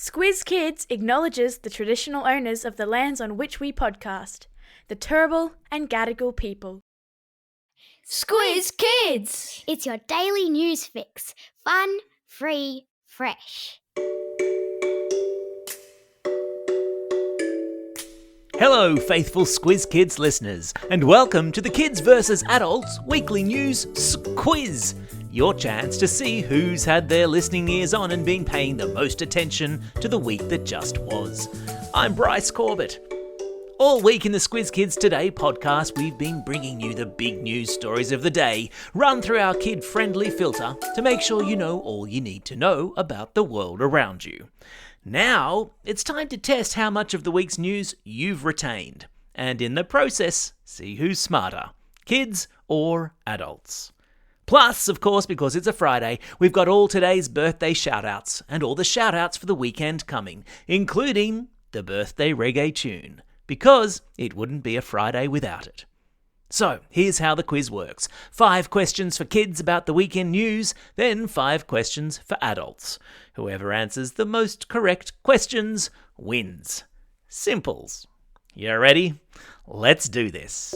Squiz Kids acknowledges the traditional owners of the lands on which we podcast, the Turrbal and Gadigal people. Squiz Kids! It's your daily news fix. Fun, free, fresh. Hello, faithful Squiz Kids listeners, and welcome to the Kids vs. Adults Weekly News Squiz. Your chance to see who's had their listening ears on and been paying the most attention to the week that just was. I'm Bryce Corbett. All week in the Squiz Kids Today podcast, we've been bringing you the big news stories of the day, run through our kid-friendly filter to make sure you know all you need to know about the world around you. Now, it's time to test how much of the week's news you've retained, and in the process, see who's smarter, kids or adults. Plus, of course, because it's a Friday, we've got all today's birthday shout-outs and all the shout-outs for the weekend coming, including the birthday reggae tune, because it wouldn't be a Friday without it. So, here's how the quiz works. 5 questions for kids about the weekend news, then 5 questions for adults. Whoever answers the most correct questions wins. Simples. You ready? Let's do this.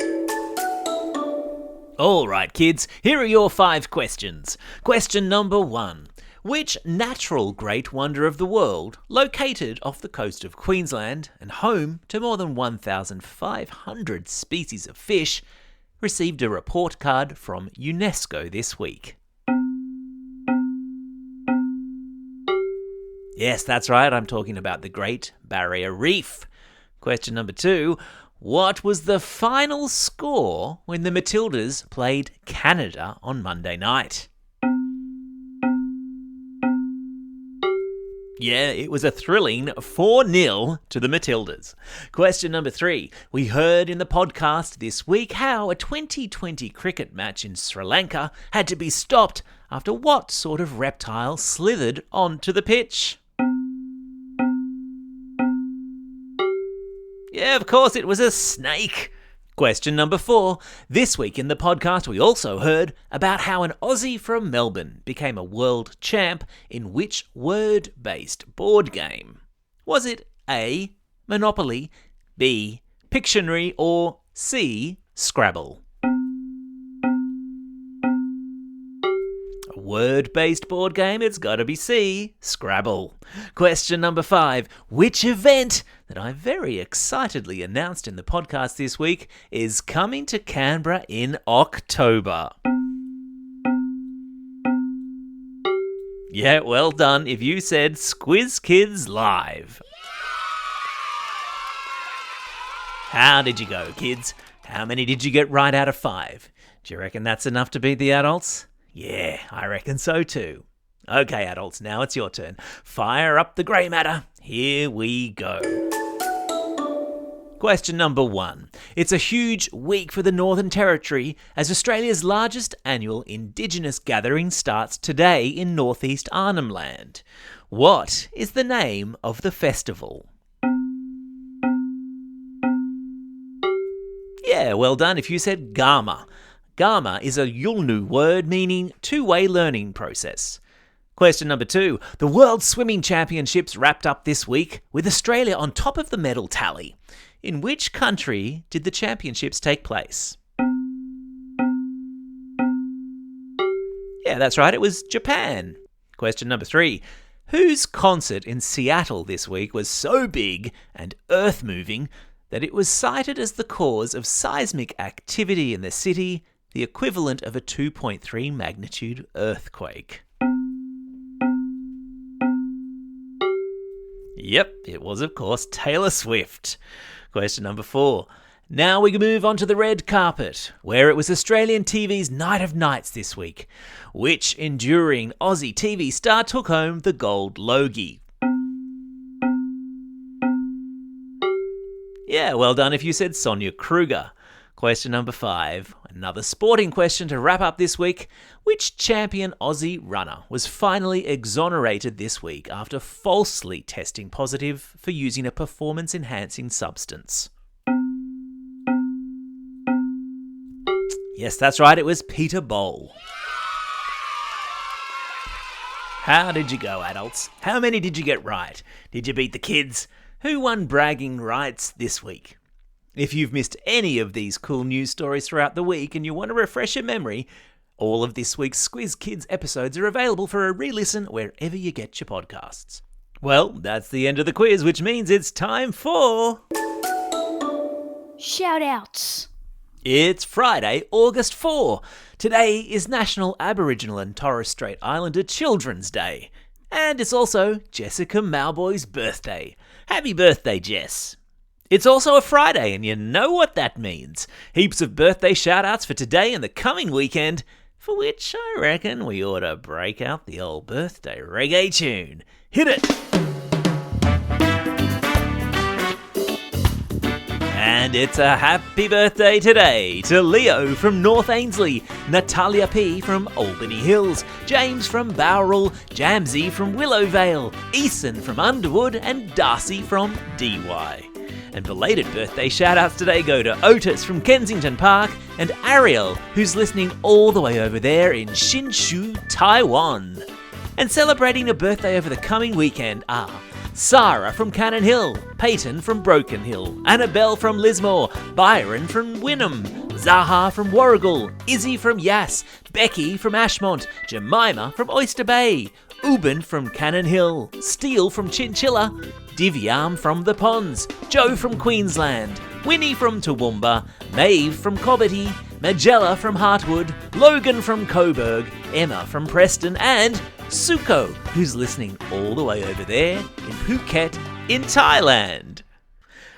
Alright kids, here are your 5 questions. Question number 1. Which natural great wonder of the world, located off the coast of Queensland and home to more than 1,500 species of fish, received a report card from UNESCO this week? Yes, that's right, I'm talking about the Great Barrier Reef. Question number 2. What was the final score when the Matildas played Canada on Monday night? Yeah, it was a thrilling 4-0 to the Matildas. Question number 3. We heard in the podcast this week how a 2020 cricket match in Sri Lanka had to be stopped after what sort of reptile slithered onto the pitch? Yeah, of course, it was a snake. Question number 4. This week in the podcast, we also heard about how an Aussie from Melbourne became a world champ in which word-based board game? Was it A, Monopoly, B, Pictionary, or C, Scrabble? A word-based board game, it's gotta be C, Scrabble. Question number 5. Which event that I very excitedly announced in the podcast this week is coming to Canberra in October? Yeah, well done if you said Squiz Kids Live. How did you go, kids? How many did you get right out of 5? Do you reckon that's enough to beat the adults? Yeah, I reckon so too. Okay, adults, now it's your turn. Fire up the grey matter. Here we go. Question number 1. It's a huge week for the Northern Territory as Australia's largest annual Indigenous gathering starts today in northeast Arnhem Land. What is the name of the festival? Yeah, well done if you said Gama. Gama is a Yolngu word meaning two-way learning process. Question number 2. The World Swimming Championships wrapped up this week with Australia on top of the medal tally. In which country did the championships take place? Yeah, that's right, it was Japan. Question number 3. Whose concert in Seattle this week was so big and earth-moving that it was cited as the cause of seismic activity in the city, the equivalent of a 2.3 magnitude earthquake? Yep, it was of course Taylor Swift. Question number 4. Now we can move on to the red carpet, where it was Australian TV's Night of Nights this week. Which enduring Aussie TV star took home the gold Logie? Yeah, well done if you said Sonia Kruger. Question number 5. Another sporting question to wrap up this week. Which champion Aussie runner was finally exonerated this week after falsely testing positive for using a performance-enhancing substance? Yes, that's right, it was Peter Bol. How did you go, adults? How many did you get right? Did you beat the kids? Who won bragging rights this week? If you've missed any of these cool news stories throughout the week and you want to refresh your memory, all of this week's Squiz Kids episodes are available for a re-listen wherever you get your podcasts. Well, that's the end of the quiz, which means it's time for... Shout-outs. It's Friday, August 4. Today is National Aboriginal and Torres Strait Islander Children's Day. And it's also Jessica Mauboy's birthday. Happy birthday, Jess. It's also a Friday, and you know what that means. Heaps of birthday shout-outs for today and the coming weekend, for which I reckon we ought to break out the old birthday reggae tune. Hit it! And it's a happy birthday today to Leo from North Ainsley, Natalia P from Albany Hills, James from Bowral, Jamsey from Willowvale, Eason from Underwood, and Darcy from DY. And belated birthday shout-outs today go to Otis from Kensington Park and Ariel, who's listening all the way over there in Hsinchu, Taiwan. And celebrating a birthday over the coming weekend are Sarah from Cannon Hill, Peyton from Broken Hill, Annabelle from Lismore, Byron from Wynnum, Zaha from Warrigal, Izzy from Yass, Becky from Ashmont, Jemima from Oyster Bay, Uben from Cannon Hill, Steele from Chinchilla, Divyam from The Ponds, Joe from Queensland, Winnie from Toowoomba, Maeve from Cobbitty, Magella from Hartwood, Logan from Coburg, Emma from Preston, and Suko, who's listening all the way over there in Phuket in Thailand.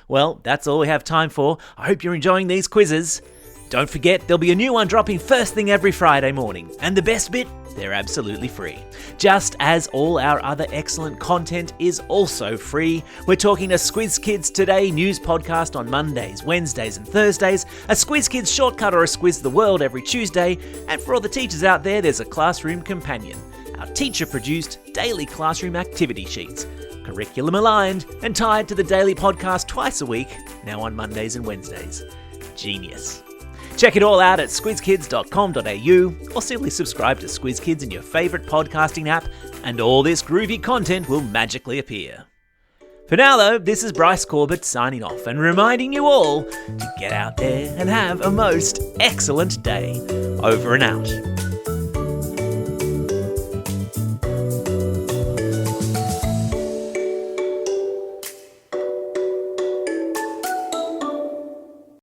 Well, that's all we have time for. I hope you're enjoying these quizzes. Don't forget, there'll be a new one dropping first thing every Friday morning. And the best bit, they're absolutely free. Just as all our other excellent content is also free. We're talking a Squiz Kids Today news podcast on Mondays, Wednesdays and Thursdays, a Squiz Kids shortcut or a Squiz the World every Tuesday, and for all the teachers out there, there's a Classroom Companion, our teacher-produced daily classroom activity sheets, curriculum aligned and tied to the daily podcast twice a week, now on Mondays and Wednesdays. Genius. Check it all out at squizkids.com.au or simply subscribe to Squiz Kids in your favourite podcasting app and all this groovy content will magically appear. For now though, this is Bryce Corbett signing off and reminding you all to get out there and have a most excellent day. Over and out.